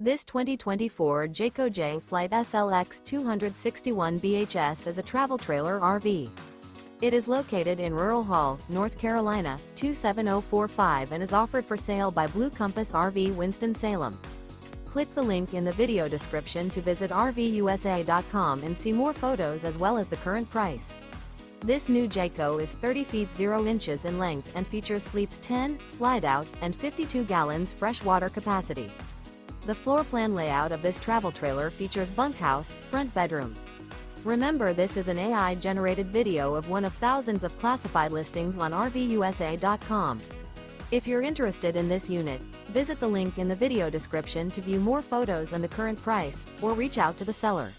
This 2024 Jayco Jay Flight SLX 261 BHS is a travel trailer RV. It is located in Rural Hall, North Carolina, 27045 and is offered for sale by Blue Compass RV Winston, Salem. Click the link in the video description to visit RVUSA.com and see more photos as well as the current price. This new Jayco is 30 feet 0 inches in length and features sleeps 10, slide-out, and 52 gallons fresh water capacity. The floor plan layout of this travel trailer features bunkhouse, front bedroom. Remember, this is an AI-generated video of one of thousands of classified listings on RVUSA.com. If you're interested in this unit, visit the link in the video description to view more photos and the current price, or reach out to the seller.